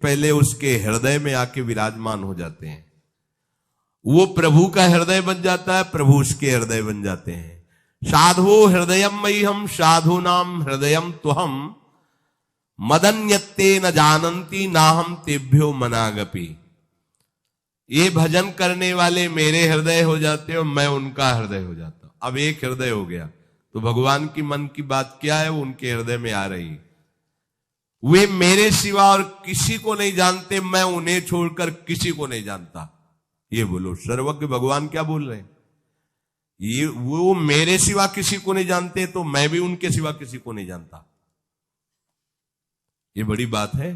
पहले उसके हृदय में आके विराजमान हो जाते हैं। वो प्रभु का हृदय बन जाता है, प्रभु उसके हृदय बन जाते हैं। साधो हृदयम मह्यम साधु नाम हृदयम तुहम मदन्यत्ते न जानन्ति नाहम तेभ्यो मनागपि। ये भजन करने वाले मेरे हृदय हो जाते हैं और मैं उनका हृदय हो जाता हूं। अब एक हृदय हो गया तो भगवान की मन की बात क्या है वो उनके हृदय में आ रही। वे मेरे सिवा और किसी को नहीं जानते, मैं उन्हें छोड़कर किसी को नहीं जानता। ये बोलो, सर्वज्ञ भगवान क्या बोल रहे हैं? ये वो मेरे सिवा किसी को नहीं जानते तो मैं भी उनके सिवा किसी को नहीं जानता। ये बड़ी बात है।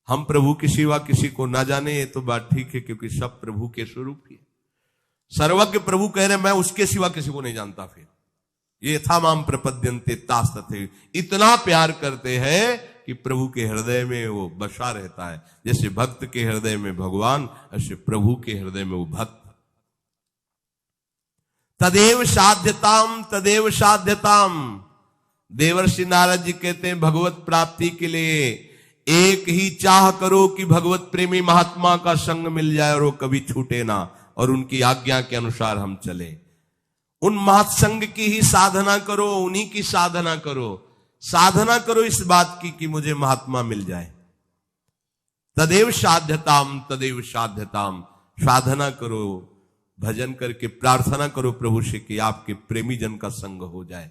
हम प्रभु के सिवा किसी को ना जाने ये तो बात ठीक है, क्योंकि सब प्रभु के स्वरूप ही है। सर्वज्ञ प्रभु कह रहे मैं उसके सिवा किसी को नहीं जानता। फिर ये था माम प्रपद्यन्ते तास तथे, इतना प्यार करते हैं कि प्रभु के हृदय में वो बसा रहता है। जैसे भक्त के हृदय में भगवान, ऐसे प्रभु के हृदय में वो भक्त। तदेव साध्यताम तदेव साध्यताम। देवर्षि नारद जी कहते हैं भगवत प्राप्ति के लिए एक ही चाह करो कि भगवत प्रेमी महात्मा का संग मिल जाए और वो कभी छूटे ना, और उनकी आज्ञा के अनुसार हम चले। उन महत्संग की ही साधना करो, उन्हीं की साधना करो। साधना करो इस बात की कि मुझे महात्मा मिल जाए। तदेव साध्यताम तदेव साध्यताम। साधना करो, भजन करके प्रार्थना करो प्रभु से कि आपके प्रेमी जन का संग हो जाए।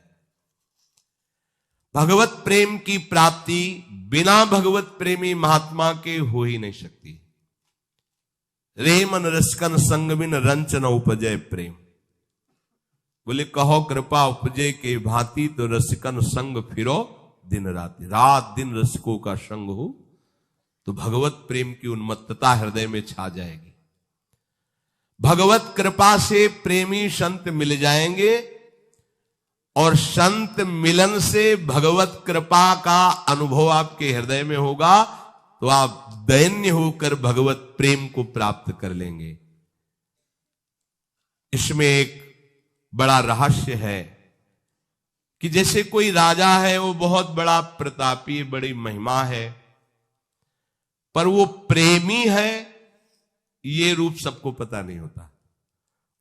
भगवत प्रेम की प्राप्ति बिना भगवत प्रेमी महात्मा के हो ही नहीं सकती। रे मन रसकन संग बिन रंच न उपजय प्रेम। बोले कहो कृपा उपजे के भांति तो रसिकन संग फिरो दिन रात। रात दिन रसिकों का संग हो तो भगवत प्रेम की उन्मत्तता हृदय में छा जाएगी। भगवत कृपा से प्रेमी संत मिल जाएंगे और संत मिलन से भगवत कृपा का अनुभव आपके हृदय में होगा तो आप दैन्य होकर भगवत प्रेम को प्राप्त कर लेंगे। इसमें एक बड़ा रहस्य है कि जैसे कोई राजा है, वो बहुत बड़ा प्रतापी, बड़ी महिमा है, पर वो प्रेमी है ये रूप सबको पता नहीं होता।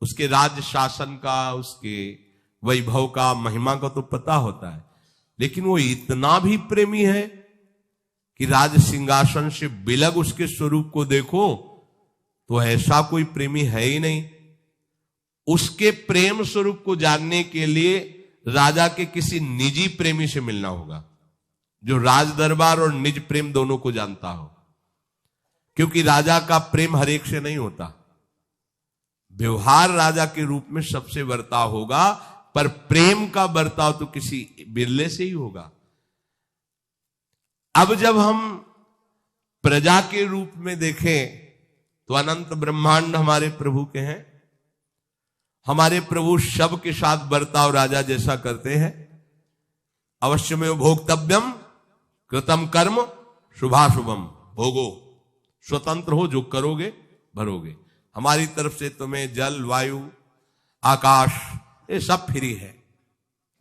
उसके राज्य शासन का, उसके वैभव का, महिमा का तो पता होता है, लेकिन वो इतना भी प्रेमी है कि राज सिंहासन से बिलग उसके स्वरूप को देखो तो ऐसा कोई प्रेमी है ही नहीं। उसके प्रेम स्वरूप को जानने के लिए राजा के किसी निजी प्रेमी से मिलना होगा, जो राज दरबार और निज प्रेम दोनों को जानता हो, क्योंकि राजा का प्रेम हर एक से नहीं होता। व्यवहार राजा के रूप में सबसे बर्ताव होगा, पर प्रेम का बर्ताव तो किसी बिरले से ही होगा। अब जब हम प्रजा के रूप में देखें तो अनंत ब्रह्मांड हमारे प्रभु के हैं। हमारे प्रभु सब के साथ बर्ताव राजा जैसा करते हैं। अवश्य में भोक्तव्यम कृतम कर्म शुभाशुभम भोगो। स्वतंत्र हो, जो करोगे भरोगे। हमारी तरफ से तुम्हें जल, वायु, आकाश ये सब फ्री है,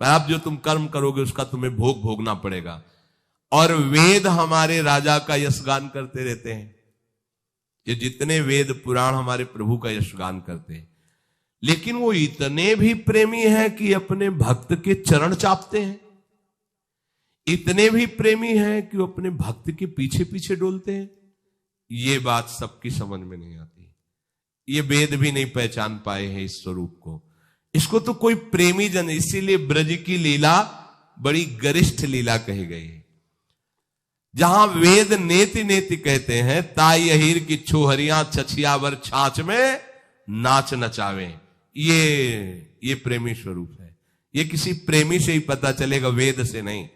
पर अब जो तुम कर्म करोगे उसका तुम्हें भोग भोगना पड़ेगा। और वेद हमारे राजा का यशगान करते रहते हैं। ये जितने वेद पुराण हमारे प्रभु का यशगान करते हैं, लेकिन वो इतने भी प्रेमी हैं कि अपने भक्त के चरण चापते हैं। इतने भी प्रेमी हैं कि वो अपने भक्त के पीछे पीछे डोलते हैं। ये बात सबकी समझ में नहीं आती। ये वेद भी नहीं पहचान पाए हैं इस स्वरूप को। इसको तो कोई प्रेमी जन, इसीलिए ब्रज की लीला बड़ी गरिष्ठ लीला कही गई है। जहां वेद नेति नेति कहते हैं, ताई अहीर की छोहरियां छछियावर छाछ में नाच नचावे। ये प्रेमी स्वरूप है। ये किसी प्रेमी से ही पता चलेगा, वेद से नहीं।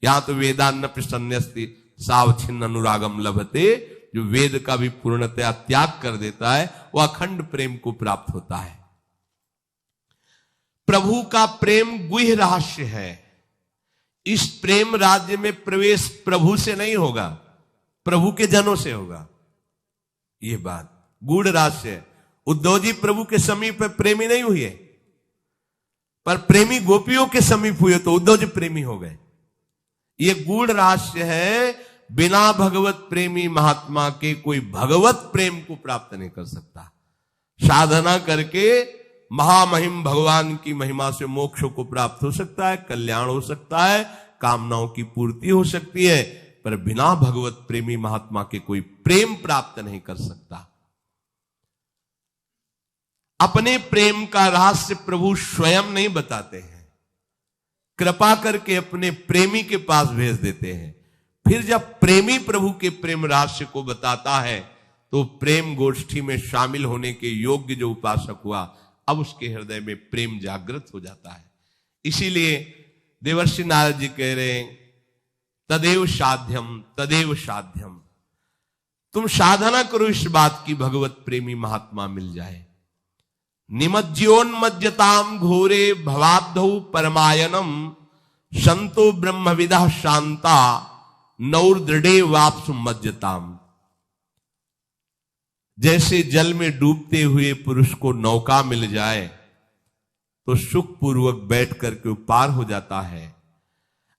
यहां तो वेदान्न प्रसन्नस्ति सावच्छिन्न अनुरागम लभते। जो वेद का भी पूर्णतया त्याग कर देता है वह अखंड प्रेम को प्राप्त होता है। प्रभु का प्रेम गुह्य रहस्य है। इस प्रेम राज्य में प्रवेश प्रभु से नहीं होगा, प्रभु के जनों से होगा। यह बात गूढ़ रहस्य है। उद्धव जी प्रभु के समीप प्रेमी नहीं हुए, पर प्रेमी गोपियों के समीप हुए तो उद्धव जी प्रेमी हो गए। यह गूढ़ रहस्य है। बिना भगवत प्रेमी महात्मा के कोई भगवत प्रेम को प्राप्त नहीं कर सकता। साधना करके महामहिम भगवान की महिमा से मोक्ष को प्राप्त हो सकता है, कल्याण हो सकता है, कामनाओं की पूर्ति हो सकती है, पर बिना भगवत प्रेमी महात्मा के कोई प्रेम प्राप्त नहीं कर सकता। अपने प्रेम का रहस्य प्रभु स्वयं नहीं बताते हैं, कृपा करके अपने प्रेमी के पास भेज देते हैं। फिर जब प्रेमी प्रभु के प्रेम रहस्य को बताता है तो प्रेम गोष्ठी में शामिल होने के योग्य जो उपासक हुआ, अब उसके हृदय में प्रेम जागृत हो जाता है। इसीलिए देवर्षि नारद जी कह रहे हैं, तदेव साध्यम तदेव साध्यम। तुम साधना करो इस बात की भगवत प्रेमी महात्मा मिल जाए। निमज्योन्मज्जताम घोरे भवाब्धौ परमायनम संतो ब्रह्मविदः शांता नौर्दृढ़े वाप्सु मज्जताम। जैसे जल में डूबते हुए पुरुष को नौका मिल जाए तो सुखपूर्वक बैठ करके पार हो जाता है,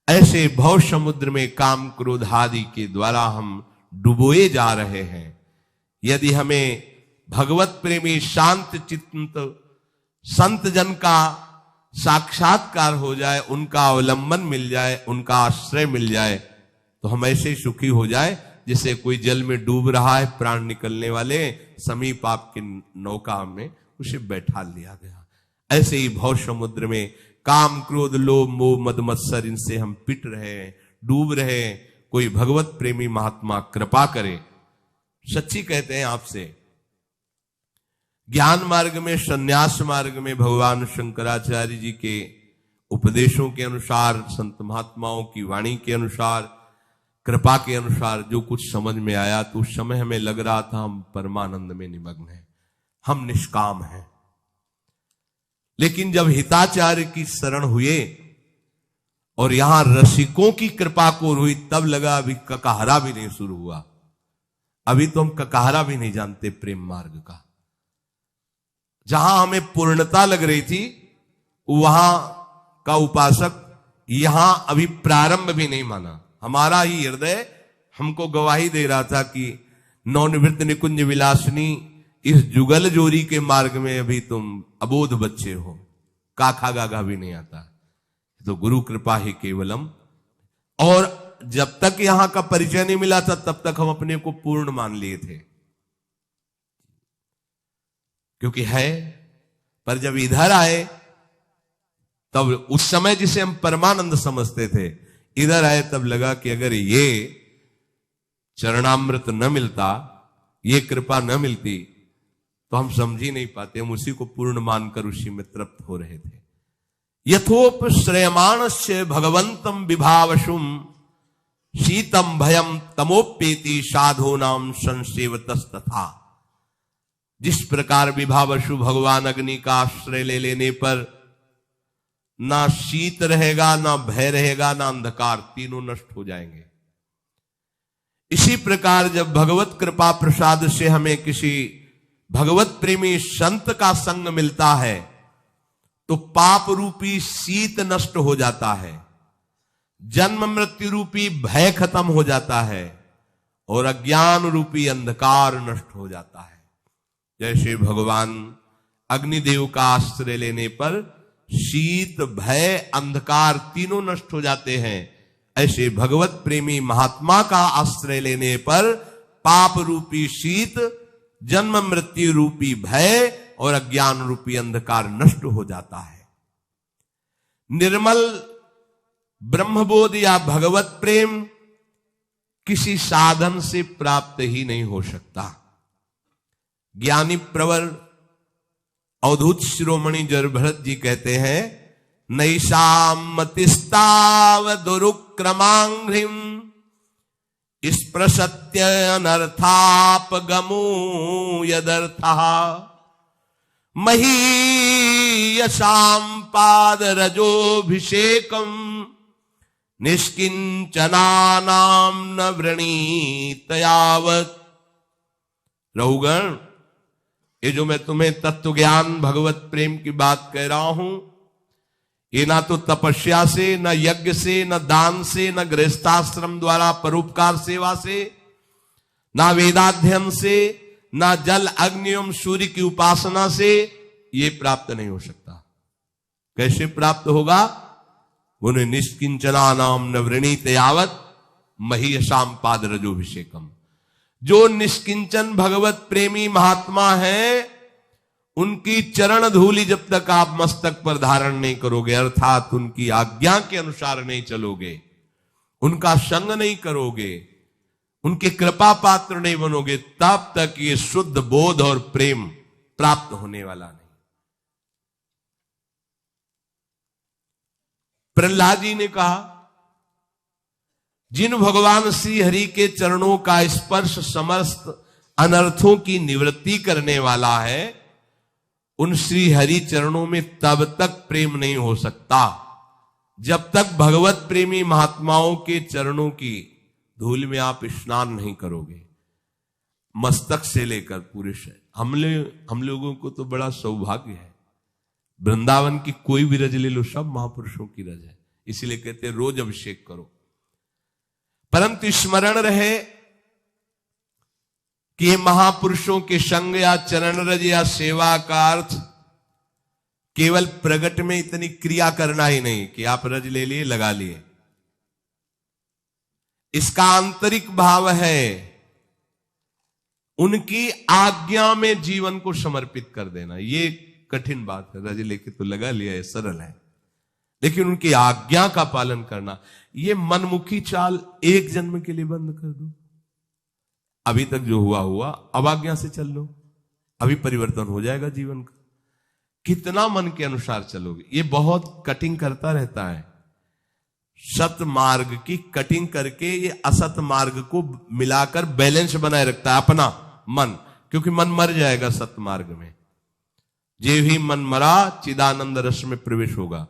ऐसे भव समुद्र में काम क्रोध आदि के द्वारा हम डुबोए जा रहे हैं। यदि हमें भगवत प्रेमी शांत चित्त संत जन का साक्षात्कार हो जाए, उनका अवलंबन मिल जाए, उनका आश्रय मिल जाए, तो हम ऐसे सुखी हो जाए जैसे कोई जल में डूब रहा है, प्राण निकलने वाले, समीप आपकी नौका में उसे बैठा लिया गया। ऐसे ही भव समुद्र में काम क्रोध लोभ मोह मद मत्सर, इनसे हम पिट रहे हैं, डूब रहे हैं। कोई भगवत प्रेमी महात्मा कृपा करे। सच्ची कहते हैं आपसे, ज्ञान मार्ग में, संन्यास मार्ग में भगवान शंकराचार्य जी के उपदेशों के अनुसार, संत महात्माओं की वाणी के अनुसार, कृपा के अनुसार जो कुछ समझ में आया, तो उस समय हमें लग रहा था हम परमानंद में निमग्न हैं, हम निष्काम हैं। लेकिन जब हिताचार्य की शरण हुए और यहां रसिकों की कृपा को हुई, तब लगा अभी ककहरा भी नहीं शुरू हुआ, अभी तो हम ककहरा भी नहीं जानते प्रेम मार्ग का। जहां हमें पूर्णता लग रही थी वहां का उपासक यहां अभी प्रारंभ भी नहीं माना। हमारा ही हृदय हमको गवाही दे रहा था कि नवनिवृत्त निकुंज विलासिनी, इस जुगल जोरी के मार्ग में अभी तुम अबोध बच्चे हो, काखा गागा भी नहीं आता, तो गुरु कृपा ही केवलम। और जब तक यहां का परिचय नहीं मिला था तब तक हम अपने को पूर्ण मान लिए थे, क्योंकि है। पर जब इधर आए तब उस समय जिसे हम परमानंद समझते थे, इधर आए तब लगा कि अगर ये चरणामृत न मिलता, ये कृपा न मिलती, तो हम समझ ही नहीं पाते। हम उसी को पूर्ण मानकर उसी में तृप्त हो रहे थे। यथोप श्रेयमाणस्य भगवंतम विभावशुम शीतम भयम तमोपेति साधूनाम संसेवतस्तथा। जिस प्रकार विभावशु भगवान अग्नि का आश्रय ले लेने पर ना शीत रहेगा, ना भय रहेगा, ना अंधकार, तीनों नष्ट हो जाएंगे। इसी प्रकार जब भगवत कृपा प्रसाद से हमें किसी भगवत प्रेमी संत का संग मिलता है तो पाप रूपी शीत नष्ट हो जाता है, जन्म मृत्यु रूपी भय खत्म हो जाता है और अज्ञान रूपी अंधकार नष्ट हो जाता है। जैसे भगवान अग्निदेव का आश्रय लेने पर शीत भय अंधकार तीनों नष्ट हो जाते हैं, ऐसे भगवत प्रेमी महात्मा का आश्रय लेने पर पाप रूपी शीत, जन्म मृत्यु रूपी भय और अज्ञान रूपी अंधकार नष्ट हो जाता है। निर्मल ब्रह्मबोध या भगवत प्रेम किसी साधन से प्राप्त ही नहीं हो सकता। ज्ञानी प्रवर अवधूत शिरोमणि जरभरत जी कहते हैं, नैषाम मतिस्ताव दुरुक्रमांघ्रिम स्पृशत्य अनर्थापगमो यदर्थः महीयसाम पादरजोभिषेकम निष्किंचनानाम न वृणीत यावत्। रहुगण, ये जो मैं तुम्हें तत्व ज्ञान भगवत प्रेम की बात कह रहा हूं, ये ना तो तपस्या से, न यज्ञ से, न दान से, न गृहस्थाश्रम द्वारा परोपकार सेवा से, ना वेदाध्ययन से, ना जल अग्नि एवं सूर्य की उपासना से ये प्राप्त नहीं हो सकता। कैसे प्राप्त होगा? उन्हें निष्किंचना नाम न वृणीत यावत महीयसाम पाद रजोभिषेकम। जो निष्किंचन भगवत प्रेमी महात्मा है, उनकी चरण धूलि जब तक आप मस्तक पर धारण नहीं करोगे, अर्थात उनकी आज्ञा के अनुसार नहीं चलोगे, उनका संग नहीं करोगे, उनके कृपा पात्र नहीं बनोगे, तब तक ये शुद्ध बोध और प्रेम प्राप्त होने वाला नहीं। प्रहलाद जी ने कहा, जिन भगवान श्री हरि के चरणों का स्पर्श समस्त अनर्थों की निवृत्ति करने वाला है, उन श्री हरि चरणों में तब तक प्रेम नहीं हो सकता जब तक भगवत प्रेमी महात्माओं के चरणों की धूल में आप स्नान नहीं करोगे, मस्तक से लेकर पूरे शरीर। हम लोगों को तो बड़ा सौभाग्य है, वृंदावन की कोई भी रज ले लो, सब महापुरुषों की रज है, इसीलिए कहते हैं रोज अभिषेक करो। परंतु स्मरण रहे कि ये महापुरुषों के संग या चरण रज या सेवा का अर्थ केवल प्रगट में इतनी क्रिया करना ही नहीं कि आप रज ले लिए लगा लिए। इसका आंतरिक भाव है उनकी आज्ञा में जीवन को समर्पित कर देना। ये कठिन बात है, रज लेके तो लगा लिया, ये सरल है, लेकिन उनकी आज्ञा का पालन करना, ये मनमुखी चाल एक जन्म के लिए बंद कर दो। अभी तक जो हुआ हुआ, अब आज्ञा से चल लो, अभी परिवर्तन हो जाएगा जीवन का। कितना मन के अनुसार चलोगे, ये बहुत कटिंग करता रहता है। सत मार्ग की कटिंग करके ये असत मार्ग को मिलाकर बैलेंस बनाए रखता है अपना मन, क्योंकि मन मर जाएगा सत मार्ग में। जे भी मन मरा चिदानंद रस में प्रवेश होगा।